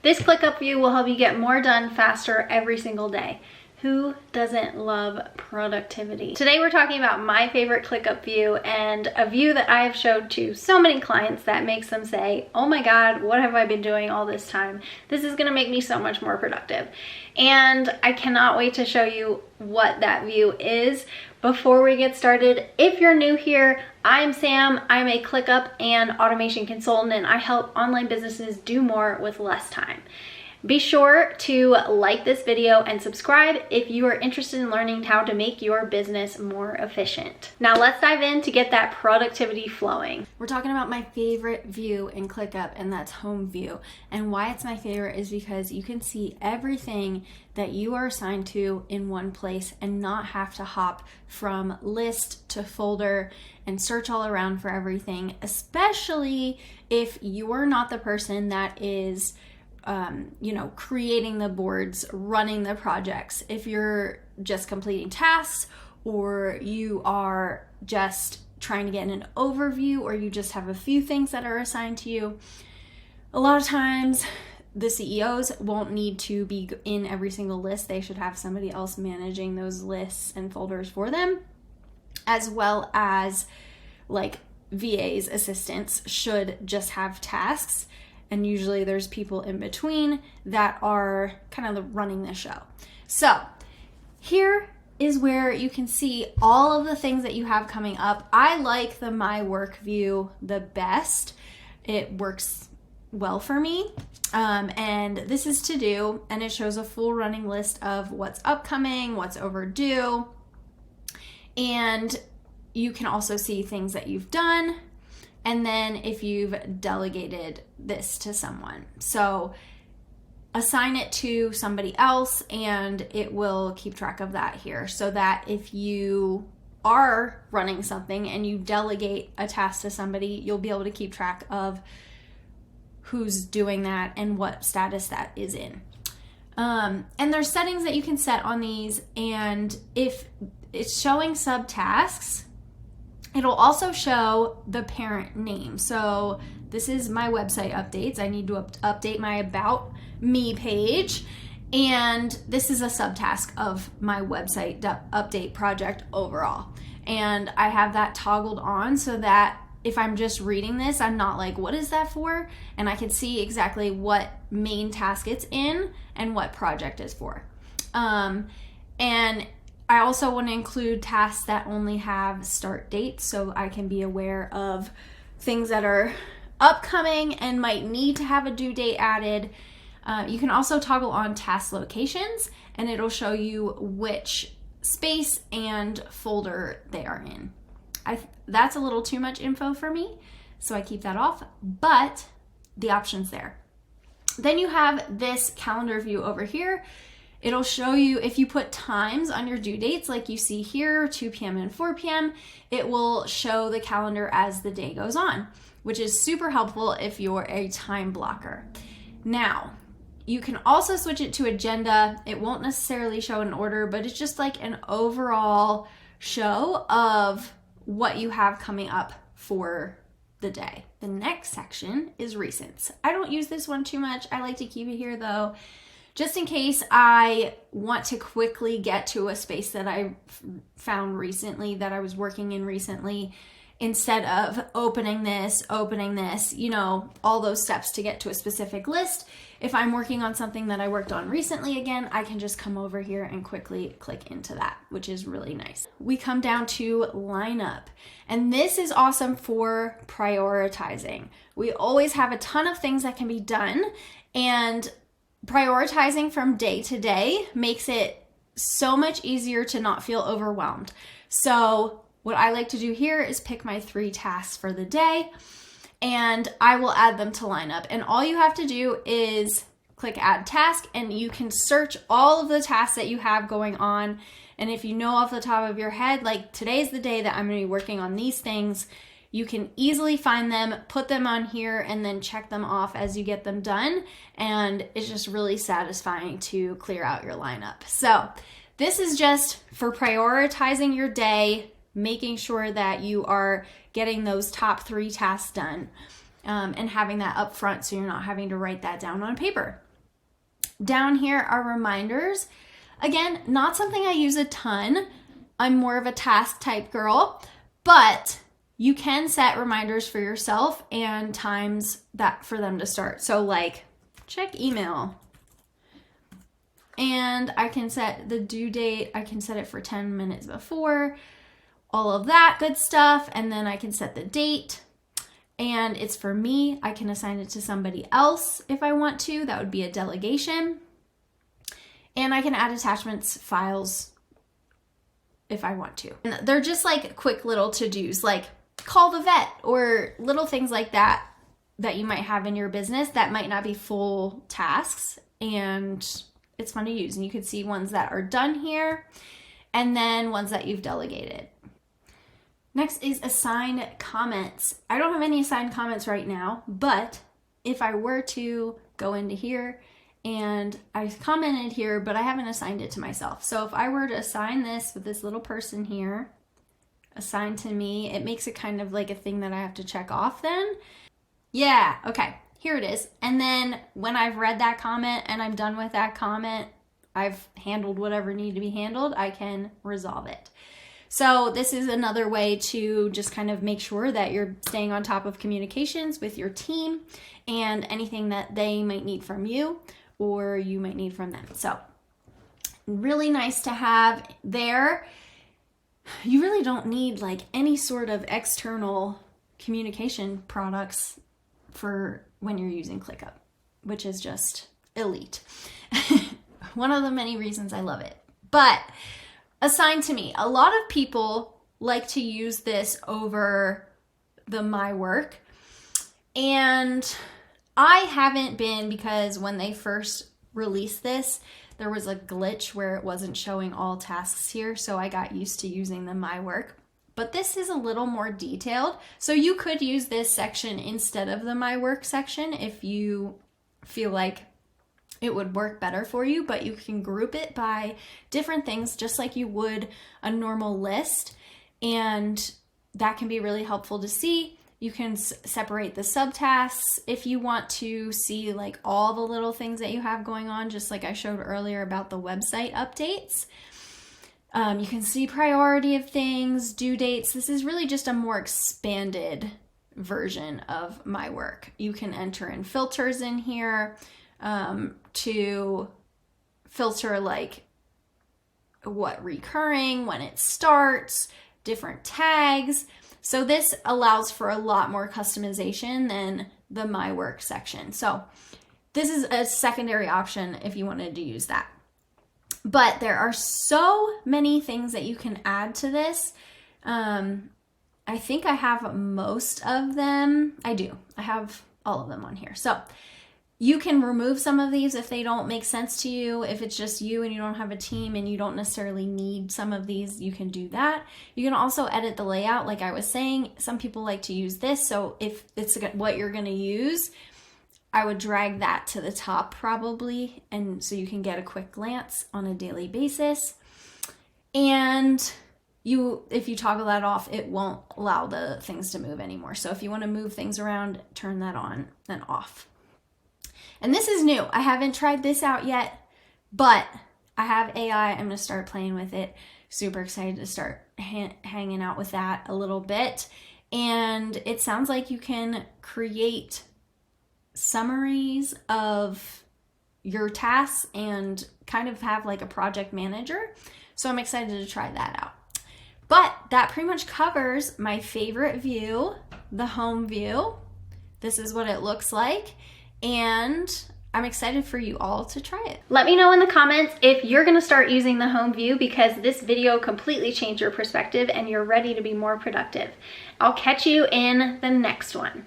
This ClickUp view will help you get more done faster every single day. Who doesn't love productivity? Today we're talking about my favorite ClickUp view, and a view that I have showed to so many clients that makes them say, oh my God, what have I been doing all this time? This is gonna make me so much more productive. And I cannot wait to show you what that view is. Before we get started, if you're new here, I'm Sam. I'm a ClickUp and automation consultant, and I help online businesses do more with less time. Be sure to like this video and subscribe if you are interested in learning how to make your business more efficient. Now let's dive in to get that productivity flowing. We're talking about my favorite view in ClickUp, and that's home view. And why it's my favorite is because you can see everything that you are assigned to in one place and not have to hop from list to folder and search all around for everything, especially if you're not the person that is creating the boards, running the projects. If you're just completing tasks, or you are just trying to get an overview, or you just have a few things that are assigned to you, a lot of times the CEOs won't need to be in every single list. They should have somebody else managing those lists and folders for them, as well as like VAs, assistants should just have tasks. And usually there's people in between that are kind of running the show. So here is where you can see all of the things that you have coming up. I like the My Work view the best. It works well for me. And this is to do, and it shows a full running list of what's upcoming, what's overdue. And you can also see things that you've done. And then if you've delegated this to someone. So assign it to somebody else and it will keep track of that here, so that if you are running something and you delegate a task to somebody, you'll be able to keep track of who's doing that and what status that is in. And there's settings that you can set on these, and if it's showing subtasks, it'll also show the parent name. So this is my website updates. I need to update my About Me page. And this is a subtask of my website update project overall. And I have that toggled on so that if I'm just reading this, I'm not like, what is that for? And I can see exactly what main task it's in and what project is for. And I also want to include tasks that only have start dates, so I can be aware of things that are upcoming and might need to have a due date added. You can also toggle on task locations, and it'll show you which space and folder they are in. That's a little too much info for me, so I keep that off, but the option's there. Then you have this calendar view over here. It'll show you, if you put times on your due dates, like you see here, 2 p.m. and 4 p.m., it will show the calendar as the day goes on, which is super helpful if you're a time blocker. Now, you can also switch it to agenda. It won't necessarily show in order, but it's just like an overall show of what you have coming up for the day. The next section is recents. I don't use this one too much. I like to keep it here though, just in case I want to quickly get to a space that I found recently, that I was working in recently, instead of opening this, all those steps to get to a specific list. If I'm working on something that I worked on recently again, I can just come over here and quickly click into that, which is really nice. We come down to lineup, and this is awesome for prioritizing. We always have a ton of things that can be done, and prioritizing from day to day makes it so much easier to not feel overwhelmed. So what I like to do here is pick my 3 tasks for the day, and I will add them to lineup. And all you have to do is click add task, and you can search all of the tasks that you have going on. And if you know off the top of your head, like today's the day that I'm going to be working on these things, you can easily find them, put them on here, and then check them off as you get them done. And it's just really satisfying to clear out your lineup. So this is just for prioritizing your day, making sure that you are getting those top 3 tasks done, and having that up front so you're not having to write that down on paper. Down here are reminders. Again, not something I use a ton. I'm more of a task type girl, but you can set reminders for yourself and times that for them to start. So like check email, and I can set the due date. I can set it for 10 minutes before, all of that good stuff. And then I can set the date, and it's for me. I can assign it to somebody else if I want to. That would be a delegation. And I can add attachments, files, if I want to. And they're just like quick little to-dos, like call the vet or little things like that that you might have in your business that might not be full tasks, and it's fun to use. And you can see ones that are done here and then ones that you've delegated. Next is assign comments. I don't have any assigned comments right now, but if I were to go into here and I commented here, but I haven't assigned it to myself. So if I were to assign this with this little person here, assigned to me, it makes it kind of like a thing that I have to check off then. Yeah, okay, here it is. And then when I've read that comment and I'm done with that comment, I've handled whatever needed to be handled, I can resolve it. So this is another way to just kind of make sure that you're staying on top of communications with your team and anything that they might need from you or you might need from them. So really nice to have there. You really don't need like any sort of external communication products for when you're using ClickUp, which is just elite. One of the many reasons I love it. But assigned to me, a lot of people like to use this over the My Work, and I haven't been, because when they first released this, there was a glitch where it wasn't showing all tasks here, so I got used to using the My Work. But this is a little more detailed, so you could use this section instead of the My Work section if you feel like it would work better for you, but you can group it by different things just like you would a normal list, and that can be really helpful to see. You can separate the subtasks if you want to see like all the little things that you have going on, just like I showed earlier about the website updates. You can see priority of things, due dates. This is really just a more expanded version of My Work. You can enter in filters in here to filter like what recurring, when it starts, different tags. So this allows for a lot more customization than the My Work section. So this is a secondary option if you wanted to use that. But there are so many things that you can add to this. I think I have most of them. I do. I have all of them on here. So you can remove some of these if they don't make sense to you. If it's just you and you don't have a team and you don't necessarily need some of these, you can do that. You can also edit the layout. Like I was saying, some people like to use this. So if it's what you're going to use, I would drag that to the top probably. And so you can get a quick glance on a daily basis. And if you toggle that off, it won't allow the things to move anymore. So if you want to move things around, turn that on and off. And this is new. I haven't tried this out yet, but I have AI. I'm going to start playing with it. Super excited to start hanging out with that a little bit. And it sounds like you can create summaries of your tasks and kind of have like a project manager. So I'm excited to try that out. But that pretty much covers my favorite view, the home view. This is what it looks like. And I'm excited for you all to try it. Let me know in the comments if you're gonna start using the home view, because this video completely changed your perspective and you're ready to be more productive. I'll catch you in the next one.